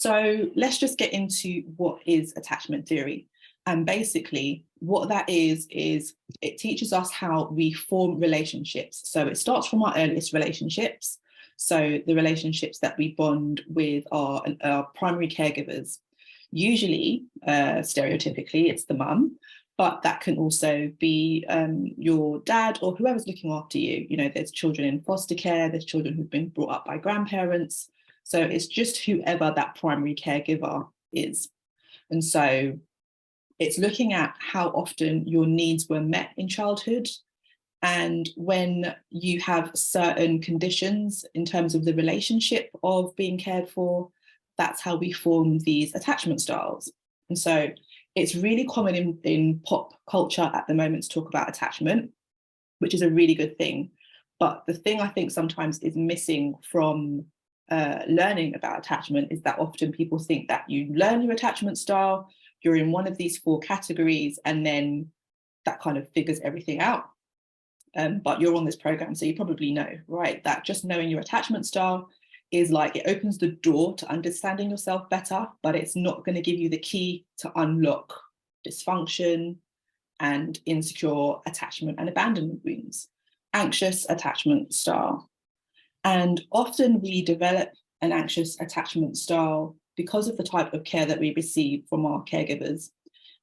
So let's just get into what is attachment theory. And basically what that is it teaches us how we form relationships. So it starts from our earliest relationships. So the relationships that we bond with our primary caregivers. Usually, stereotypically, it's the mum, but that can also be your dad or whoever's looking after you. You know, there's children in foster care, there's children who've been brought up by grandparents. So it's just whoever that primary caregiver is. And so it's looking at how often your needs were met in childhood. And when you have certain conditions in terms of the relationship of being cared for, that's how we form these attachment styles. And so it's really common in pop culture at the moment to talk about attachment, which is a really good thing. But the thing I think sometimes is missing from learning about attachment is that often people think that you learn your attachment style, you're in one of these 4 categories, and then that kind of figures everything out. But you're on this program, so you probably know, right, that just knowing your attachment style is like, it opens the door to understanding yourself better, but it's not going to give you the key to unlock dysfunction and insecure attachment and abandonment wounds. Anxious attachment style. And often we develop an anxious attachment style because of the type of care that we receive from our caregivers.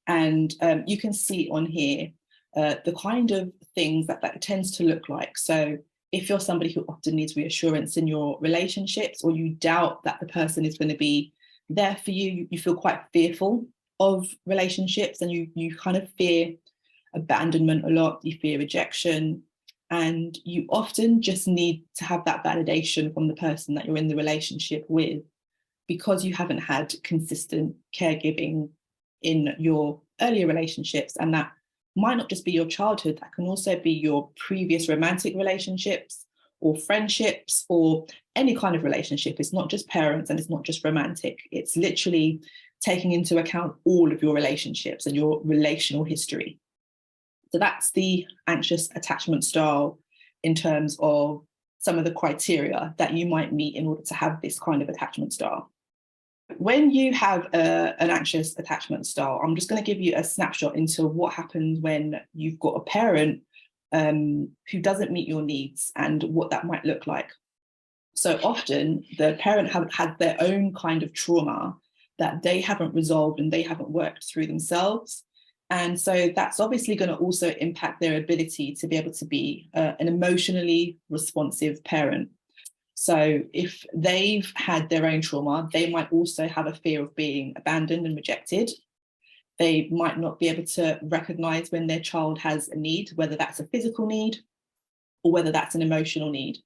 And you can see on here the kind of things that tends to look like. So if you're somebody who often needs reassurance in your relationships, or you doubt that the person is going to be there for you, you feel quite fearful of relationships, and you kind of fear abandonment a lot, you fear rejection, and you often just need to have that validation from the person that you're in the relationship with, because you haven't had consistent caregiving in your earlier relationships. And that might not just be your childhood, that can also be your previous romantic relationships or friendships or any kind of relationship. It's not just parents and it's not just romantic. It's literally taking into account all of your relationships and your relational history. So that's the anxious attachment style in terms of some of the criteria that you might meet in order to have this kind of attachment style. When you have an anxious attachment style, I'm just going to give you a snapshot into what happens when you've got a parent who doesn't meet your needs and what that might look like. So often the parent have had their own kind of trauma that they haven't resolved and they haven't worked through themselves. And so that's obviously going to also impact their ability to be able to be an emotionally responsive parent. So if they've had their own trauma, they might also have a fear of being abandoned and rejected. They might not be able to recognize when their child has a need, whether that's a physical need or whether that's an emotional need.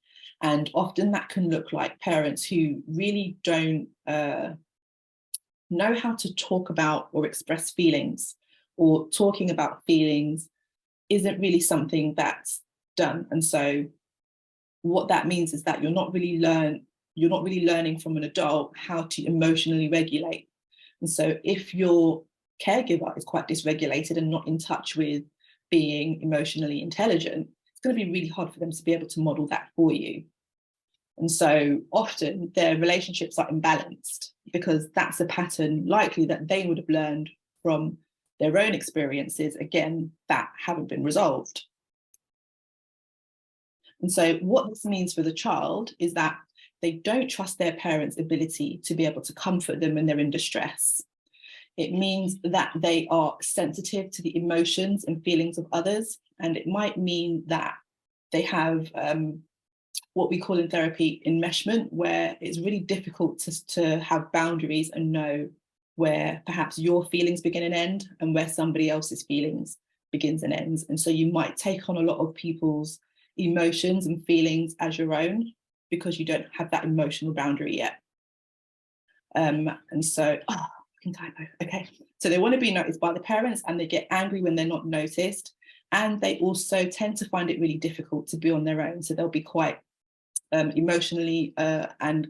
And often that can look like parents who really don't know how to talk about or express feelings, or talking about feelings isn't really something that's done. And so what that means is that you're not really learning from an adult how to emotionally regulate. And so if your caregiver is quite dysregulated and not in touch with being emotionally intelligent, it's going to be really hard for them to be able to model that for you. And so often their relationships are imbalanced because that's a pattern likely that they would have learned from their own experiences, again, that haven't been resolved. And so what this means for the child is that they don't trust their parents' ability to be able to comfort them when they're in distress. It means that they are sensitive to the emotions and feelings of others. And it might mean that they have what we call in therapy enmeshment, where it's really difficult to have boundaries and know where perhaps your feelings begin and end and where somebody else's feelings begins and ends. And so you might take on a lot of people's emotions and feelings as your own because you don't have that emotional boundary yet. And so, I can typo, okay. So they want to be noticed by the parents and they get angry when they're not noticed. And they also tend to find it really difficult to be on their own. So they'll be quite emotionally and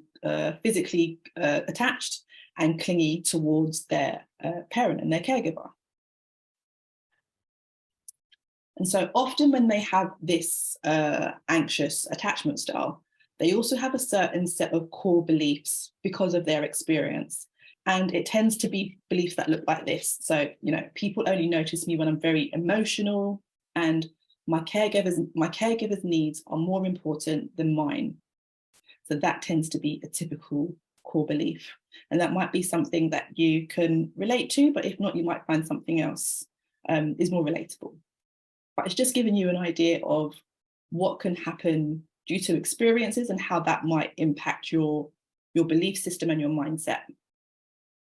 physically attached and clingy towards their parent and their caregiver. And so often when they have this anxious attachment style, they also have a certain set of core beliefs because of their experience. And it tends to be beliefs that look like this. So, people only notice me when I'm very emotional, and my caregiver's needs are more important than mine. So that tends to be a typical core belief. And that might be something that you can relate to, but if not, you might find something else is more relatable. But it's just giving you an idea of what can happen due to experiences and how that might impact your belief system and your mindset.